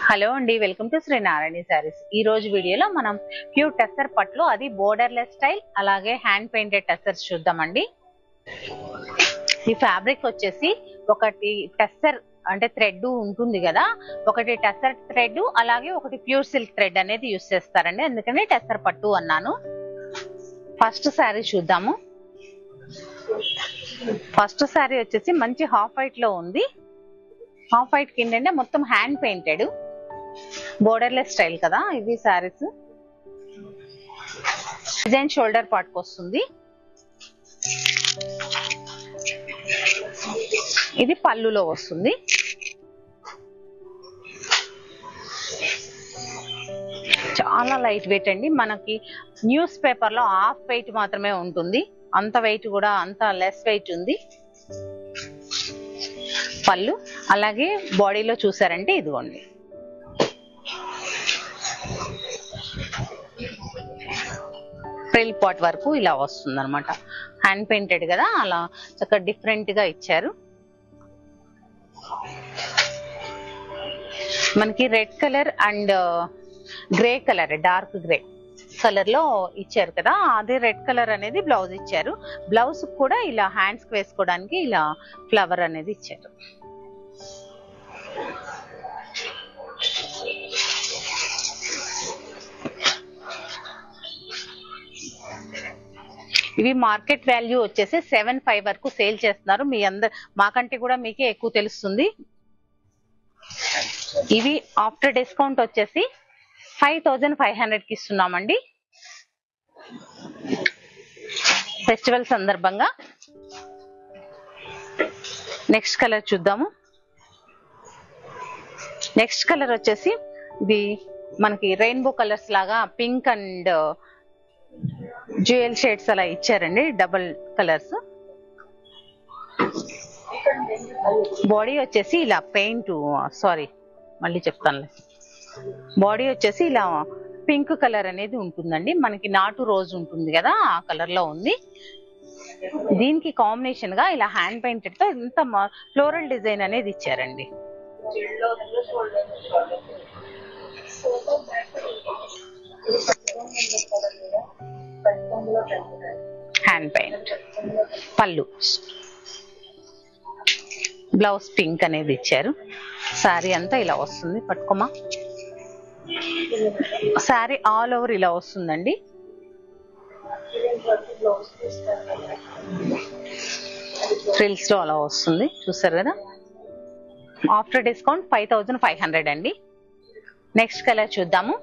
Hello అండి, welcome to Shri Narayana saris. ఈ రోజు వీడియోలో మనం ప్యూర్ టెస్సర్ పట్లు, అది బోర్డర్లెస్ స్టైల్, అలాగే హ్యాండ్ పెయింటెడ్ టెస్సర్స్ చూద్దామండి. ఈ ఫ్యాబ్రిక్ వచ్చేసి ఒకటి టెస్సర్ అంటే థ్రెడ్ ఉంటుంది కదా, ఒకటి టెస్సర్ థ్రెడ్, అలాగే ఒకటి ప్యూర్ సిల్క్ థ్రెడ్ అనేది యూస్ చేస్తారండి, అందుకని టెస్సర్ పట్టు అన్నాను. ఫస్ట్ శారీ చూద్దాము. ఫస్ట్ శారీ వచ్చేసి మంచి హాఫ్ వైట్ లో ఉంది. హాఫ్ వైట్ కింద మొత్తం హ్యాండ్ పెయింటెడ్ బోర్డర్లెస్ స్టైల్ కదా ఇవి శారీస్. డిజైన్ షోల్డర్ పార్ట్ కి వస్తుంది. ఇది పళ్ళులో వస్తుంది. చాలా లైట్ వెయిట్ అండి. మనకి న్యూస్ పేపర్ లో హాఫ్ వెయిట్ మాత్రమే ఉంటుంది, అంత వెయిట్ కూడా అంత లెస్ వెయిట్ ఉంది. పళ్ళు అలాగే బాడీలో చూసారంటే ఇదిగోండి, ఫ్రిల్ పాట్ వరకు ఇలా వస్తుంది అనమాట. హ్యాండ్ పెయింటెడ్ కదా, అలా చక్కగా డిఫరెంట్ గా ఇచ్చారు. మనకి red colour and grey colour, dark grey colour లో ఇచ్చారు కదా, అదే రెడ్ కలర్ అనేది బ్లౌజ్ ఇచ్చారు. బ్లౌజ్ కూడా ఇలా హ్యాండ్స్ కి వేసుకోవడానికి ఇలా ఫ్లవర్ అనేది ఇచ్చారు. ఇవి మార్కెట్ వాల్యూ వచ్చేసి 7,500 వరకు సేల్ చేస్తున్నారు. మీ మాకంటే కూడా మీకే ఎక్కువ తెలుస్తుంది. ఇవి ఆఫ్టర్ డిస్కౌంట్ వచ్చేసి 5,500 కి ఇస్తున్నామండి, ఫెస్టివల్ సందర్భంగా. నెక్స్ట్ కలర్ చూద్దాము. నెక్స్ట్ కలర్ వచ్చేసి ఇది మనకి రెయిన్బో కలర్స్ లాగా పింక్ అండ్ జ్యువెల్ షేడ్స్ అలా ఇచ్చారండి, డబుల్ కలర్స్. బాడీ వచ్చేసి ఇలా పెయింట్, సారీ మళ్ళీ చెప్తానులే. బాడీ వచ్చేసి ఇలా పింక్ కలర్ అనేది ఉంటుందండి, మనకి నాటు రోజ్ ఉంటుంది కదా ఆ కలర్ లో ఉంది. దీనికి కాంబినేషన్ గా ఇలా హ్యాండ్ పెయింటెడ్ తో ఇంత ఫ్లోరల్ డిజైన్ అనేది ఇచ్చారండి. Hand paint. పళ్ళు, బ్లౌజ్ పింక్ అనేది ఇచ్చారు. శారీ అంతా ఇలా వస్తుంది, పట్టుకోమా. శారీ ఆల్ ఓవర్ ఇలా వస్తుందండి. ఫ్రిల్స్ లో అలా వస్తుంది, చూసారు కదా. ఆఫ్టర్ డిస్కౌంట్ 5,500 అండి. నెక్స్ట్ కలర్ చూద్దాము.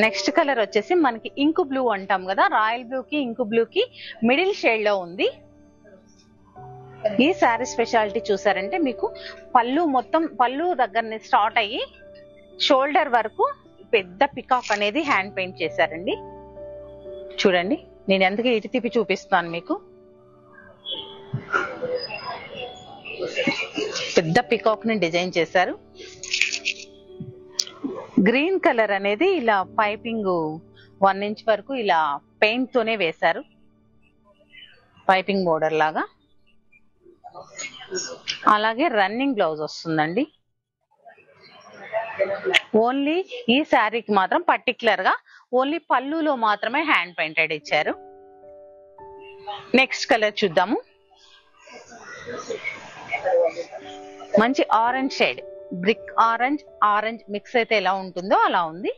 నెక్స్ట్ కలర్ వచ్చేసి మనకి ఇంకు బ్లూ అంటాం కదా, రాయల్ బ్లూ కి ఇంకు బ్లూ కి మిడిల్ షేడ్ లో ఉంది. ఈ శారీ స్పెషాలిటీ చూసారంటే మీకు పళ్ళు మొత్తం, పళ్ళు దగ్గర స్టార్ట్ అయ్యి షోల్డర్ వరకు పెద్ద పికాక్ అనేది హ్యాండ్ పెయింట్ చేశారండి. చూడండి, నేను ఎందుకు ఇటు తిప్పి చూపిస్తాను మీకు. పెద్ద పికాక్ ని డిజైన్ చేశారు. గ్రీన్ కలర్ అనేది ఇలా పైపింగ్ 1 ఇంచ్ వరకు ఇలా పెయింట్ తోనే వేశారు, పైపింగ్ బోర్డర్ లాగా. అలాగే రన్నింగ్ బ్లౌజ్ వస్తుందండి. ఓన్లీ ఈ శారీకి మాత్రం పర్టికులర్ గా ఓన్లీ పళ్ళులో మాత్రమే హ్యాండ్ పెయింటెడ్ ఇచ్చారు. నెక్స్ట్ కలర్ చూద్దాము. మంచి orange shade, brick orange, orange mix అయితే ఎలా ఉంటుందో అలా ఉంది.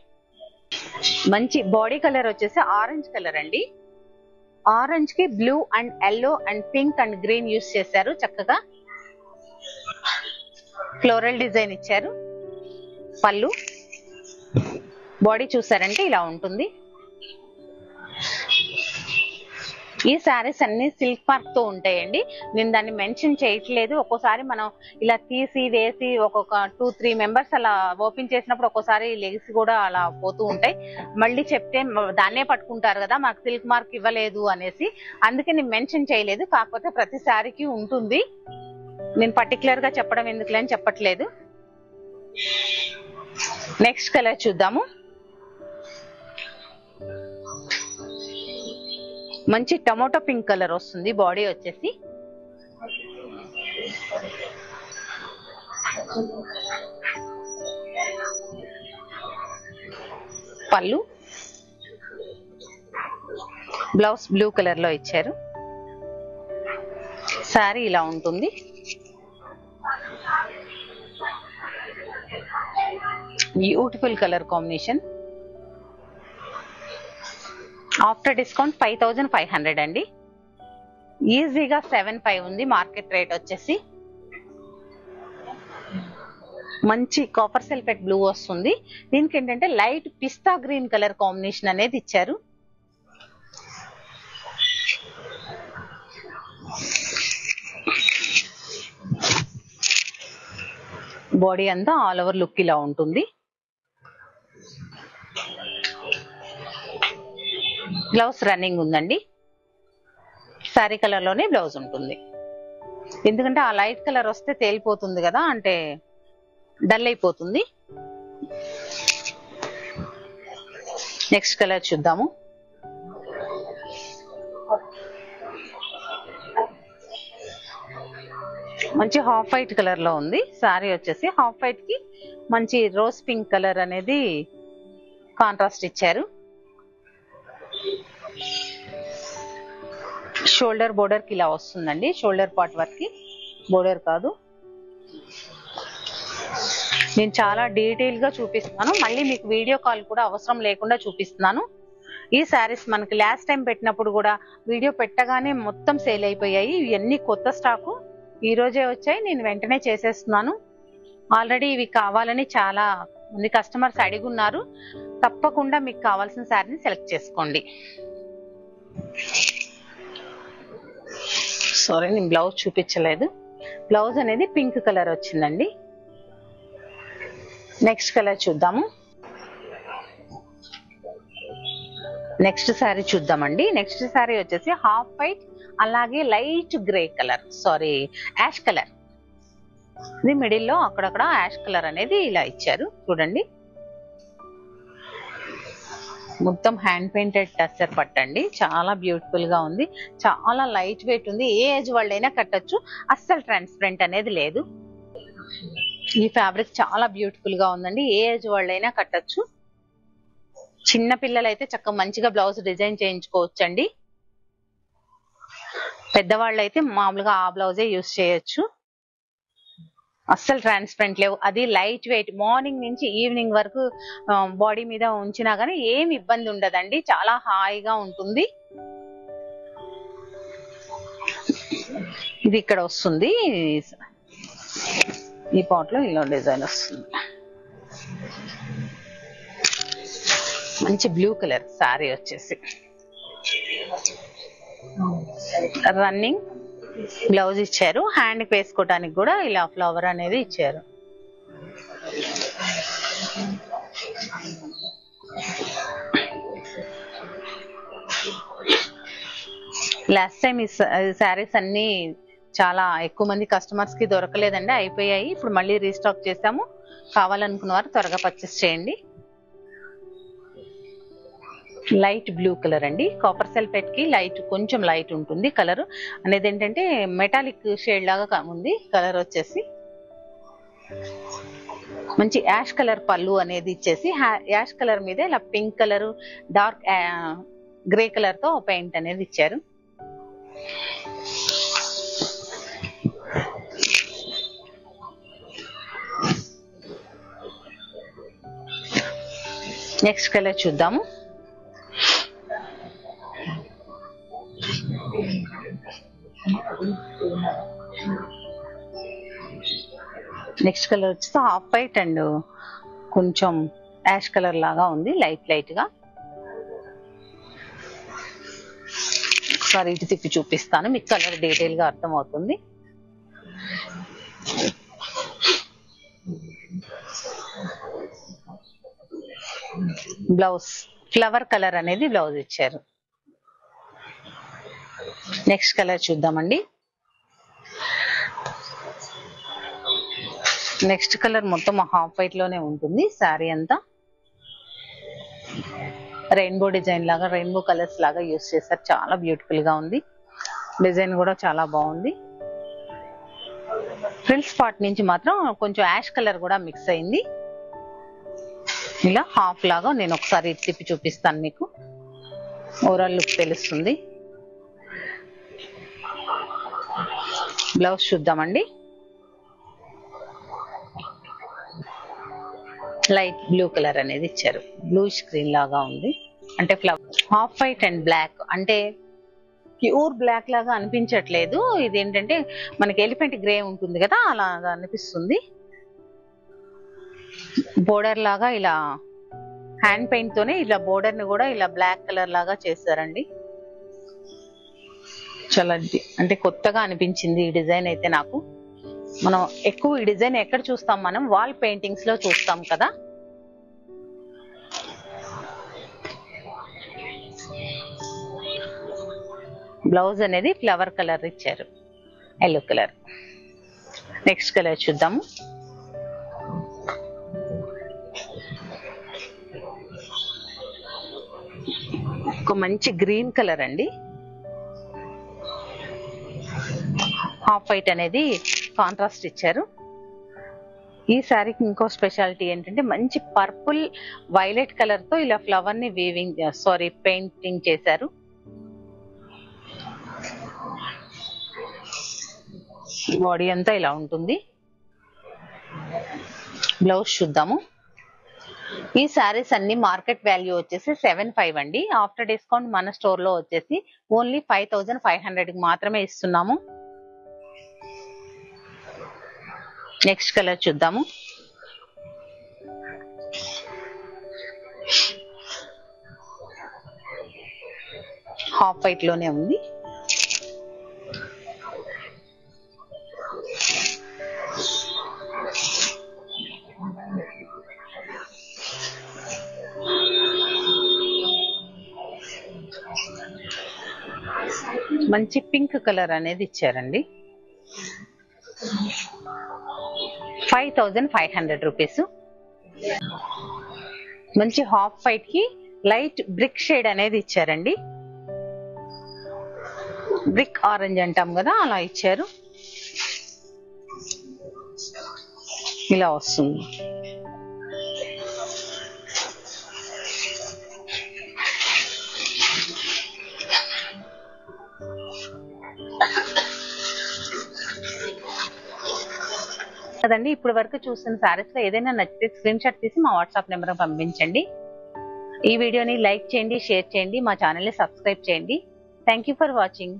మంచి బాడీ కలర్ వచ్చేసి ఆరెంజ్ కలర్ అండి. ఆరెంజ్ కి blue and yellow and pink and green use చేశారు. చక్కగా ఫ్లోరల్ డిజైన్ ఇచ్చారు. పళ్ళు, బాడీ చూసారంటే ఇలా ఉంటుంది. ఈ శారీస్ అన్ని సిల్క్ మార్క్ తో ఉంటాయండి. నేను దాన్ని మెన్షన్ చేయట్లేదు. ఒక్కోసారి మనం ఇలా తీసి వేసి ఒక్కొక్క 2-3 మెంబర్స్ అలా ఓపెన్ చేసినప్పుడు ఒక్కోసారి లెగ్స్ కూడా అలా పోతూ ఉంటాయి. మళ్ళీ చెప్తే దాన్నే పట్టుకుంటారు కదా, మాకు సిల్క్ మార్క్ ఇవ్వలేదు అనేసి, అందుకే నేను మెన్షన్ చేయలేదు. కాకపోతే ప్రతి శారీకి ఉంటుంది, నేను పర్టికులర్ గా చెప్పడం ఎందుకులే అని చెప్పట్లేదు. నెక్స్ట్ కలర్ చూద్దాము. మంచి టమోటో పింక్ కలర్ వస్తుంది. బాడీ వచ్చేసి పళ్ళు, బ్లౌజ్ బ్లూ కలర్ లో ఇచ్చారు. శారీ ఇలా ఉంటుంది. Beautiful colour combination. After discount 5500 అండి. ఈజీగా 75 ఉంది మార్కెట్ రేట్ వచ్చేసి. మంచి కాపర్ సల్ఫేట్ బ్లూ వస్తుంది. దీనికి ఏంటంటే లైట్ పిస్తా గ్రీన్ కలర్ కాంబినేషన్ అనేది ఇచ్చారు. బాడీ అంతా ఆల్ ఓవర్ లుక్ ఇలా ఉంటుంది. బ్లౌజ్ రన్నింగ్ ఉందండి. శారీ కలర్ లోనే బ్లౌజ్ ఉంటుంది. ఎందుకంటే ఆ లైట్ కలర్ వస్తే తేలిపోతుంది కదా, అంటే డల్ అయిపోతుంది. నెక్స్ట్ కలర్ చూద్దాము. మంచి హాఫ్ వైట్ కలర్ లో ఉంది. శారీ వచ్చేసి హాఫ్ వైట్ కి మంచి రోజ్ పింక్ కలర్ అనేది కాంట్రాస్ట్ ఇచ్చారు. షోల్డర్ బోర్డర్ కి ఇలా వస్తుందండి. షోల్డర్ పార్ట్ వరకు బోర్డర్ కాదు. నేను చాలా డీటెయిల్ గా చూపిస్తున్నాను. మళ్ళీ మీకు వీడియో కాల్ కూడా అవసరం లేకుండా చూపిస్తున్నాను. ఈ శారీస్ మనకి లాస్ట్ టైం పెట్టినప్పుడు కూడా వీడియో పెట్టగానే మొత్తం సేల్ అయిపోయాయి. ఇవన్నీ కొత్త స్టాకు ఈ రోజే వచ్చాయి. నేను వెంటనే చేసేస్తున్నాను. ఆల్రెడీ ఇవి కావాలని చాలా మంది కస్టమర్స్ అడిగున్నారు. తప్పకుండా మీకు కావాల్సిన శారీని సెలెక్ట్ చేసుకోండి. సారీ, నేను బ్లౌజ్ చూపించలేదు. బ్లౌజ్ అనేది పింక్ కలర్ వచ్చిందండి. నెక్స్ట్ కలర్ చూద్దాము. నెక్స్ట్ శారీ చూద్దామండి. నెక్స్ట్ శారీ వచ్చేసి హాఫ్ వైట్ అలాగే light grey colour, sorry ash colour. ఇది మిడిల్ లో అక్కడక్కడ యాష్ కలర్ అనేది ఇలా ఇచ్చారు చూడండి. మొత్తం హ్యాండ్ పెయింటెడ్ టస్సర్ పట్టండి. చాలా బ్యూటిఫుల్ గా ఉంది. చాలా లైట్ వెయిట్ ఉంది. ఏ ఏజ్ వాళ్ళైనా కట్టొచ్చు. అస్సలు ట్రాన్స్పరెంట్ అనేది లేదు. ఈ ఫ్యాబ్రిక్ చాలా బ్యూటిఫుల్ గా ఉందండి. ఏ ఏజ్ వాళ్ళైనా కట్టొచ్చు. చిన్న పిల్లలైతే చక్కగా మంచిగా బ్లౌజ్ డిజైన్ చేయించుకోవచ్చండి. పెద్దవాళ్ళు అయితే మామూలుగా ఆ బ్లౌజే యూజ్ చేయొచ్చు. అస్సలు ట్రాన్స్పరెంట్ లేవు. అది లైట్ వెయిట్. మార్నింగ్ నుంచి ఈవినింగ్ వరకు బాడీ మీద ఉంచినా గానీ ఏమి ఇబ్బంది ఉండదండి. చాలా హాయిగా ఉంటుంది. ఇది ఇక్కడ వస్తుంది. ఈ పాట్ లో ఇలా డిజైన్ వస్తుంది. మంచి బ్లూ కలర్ శారీ వచ్చేసి రన్నింగ్ బ్లౌజ్ ఇచ్చారు. హ్యాండ్ కి వేసుకోవడానికి కూడా ఇలా ఫ్లవర్ అనేది ఇచ్చారు. లాస్ట్ టైం ఈ శారీస్ అన్ని చాలా ఎక్కువ మంది కస్టమర్స్ కి దొరకలేదండి, అయిపోయాయి. ఇప్పుడు మళ్ళీ రీస్టాక్ చేసాము. కావాలనుకున్న వారు త్వరగా పర్చేస్ చేయండి. లైట్ బ్లూ కలర్ అండి. కాపర్ సల్ఫేట్ కి లైట్, కొంచెం లైట్ ఉంటుంది కలర్ అనేది. ఏంటంటే మెటాలిక్ షేడ్ లాగా ఉంది కలర్ వచ్చేసి. మంచి యాష్ కలర్ పళ్ళు అనేది ఇచ్చేసి యాష్ కలర్ మీద ఇలా pink colour, dark grey colour తో పెయింట్ అనేది ఇచ్చారు. నెక్స్ట్ కలర్ చూద్దాము. నెక్స్ట్ కలర్ వచ్చేసి హాఫ్ వైట్ అండ్ కొంచెం యాష్ కలర్ లాగా ఉంది, లైట్ లైట్ గా. ఒకసారి ఇటు తిప్పి చూపిస్తాను, మీకు కలర్ డీటెయిల్ గా అర్థమవుతుంది. బ్లౌజ్ ఫ్లవర్ కలర్ అనేది బ్లౌజ్ ఇచ్చారు. నెక్స్ట్ కలర్ చూద్దామండి. నెక్స్ట్ కలర్ మొత్తం హాఫ్ వైట్ లోనే ఉంటుంది శారీ అంతా. రెయిన్బో డిజైన్ లాగా, రెయిన్బో కలర్స్ లాగా యూస్ చేశారు. చాలా బ్యూటిఫుల్ గా ఉంది. డిజైన్ కూడా చాలా బాగుంది. ఫ్రిల్స్ పార్ట్ నుంచి మాత్రం కొంచెం యాష్ కలర్ కూడా మిక్స్ అయింది. ఇలా హాఫ్ లాగా నేను ఒకసారి తిప్పి చూపిస్తాను, మీకు ఓవరాల్ లుక్ తెలుస్తుంది. బ్లౌజ్ చూద్దామండి. లైట్ బ్లూ కలర్ అనేది ఇచ్చారు, బ్లూ స్క్రీన్ లాగా ఉంది. అంటే flower half white and black, అంటే ప్యూర్ బ్లాక్ లాగా అనిపించట్లేదు. ఇదేంటంటే మనకి ఎలిఫెంట్ గ్రే ఉంటుంది కదా, అలాగా అనిపిస్తుంది. బోర్డర్ లాగా ఇలా హ్యాండ్ పెయింట్ తోనే ఇలా బోర్డర్ ని కూడా ఇలా బ్లాక్ కలర్ లాగా చేశారండి. చాలా అంటే కొత్తగా అనిపించింది ఈ డిజైన్ అయితే నాకు. మనం ఎక్కువ ఈ డిజైన్ ఎక్కడ చూస్తాం, మనం వాల్ పెయింటింగ్స్ లో చూస్తాం కదా. బ్లౌజ్ అనేది ఫ్లవర్ కలర్ ఇచ్చారు, ఎల్లో కలర్. నెక్స్ట్ కలర్ చూద్దాము. ఒక మంచి గ్రీన్ కలర్ అండి. హాఫ్ వైట్ అనేది కాంట్రాస్ట్ ఇచ్చారు. ఈ శారీకి ఇంకో స్పెషాలిటీ ఏంటంటే మంచి పర్పుల్ వైలెట్ కలర్ తో ఇలా ఫ్లవర్ ని పెయింటింగ్ చేశారు. బాడీ అంతా ఇలా ఉంటుంది. బ్లౌజ్ చూద్దాము. ఈ శారీస్ అన్ని మార్కెట్ వాల్యూ వచ్చేసి 7,500 అండి. ఆఫ్టర్ డిస్కౌంట్ మన స్టోర్ లో వచ్చేసి ఓన్లీ 5,500 మాత్రమే ఇస్తున్నాము. నెక్స్ట్ కలర్ చూద్దాము. హాఫ్ వైట్ లోనే ఉంది. మంచి పింక్ కలర్ అనేది ఇచ్చారండి. 5,500 రూపీస్. మంచి హాఫ్ వైట్ కి లైట్ బ్రిక్ షేడ్ అనేది ఇచ్చారండి. బ్రిక్ ఆరెంజ్ అంటాం కదా, అలా ఇచ్చారు. ఇలా వస్తుంది. కదండి, ఇప్పుడు వరకు చూసిన సారీస్ లో ఏదైనా నచ్చితే స్క్రీన్ షాట్ తీసి మా వాట్సాప్ నెంబర్ పంపించండి. ఈ వీడియోని లైక్ చేయండి, షేర్ చేయండి, మా ఛానల్ ని సబ్స్క్రైబ్ చేయండి. Thank you for watching.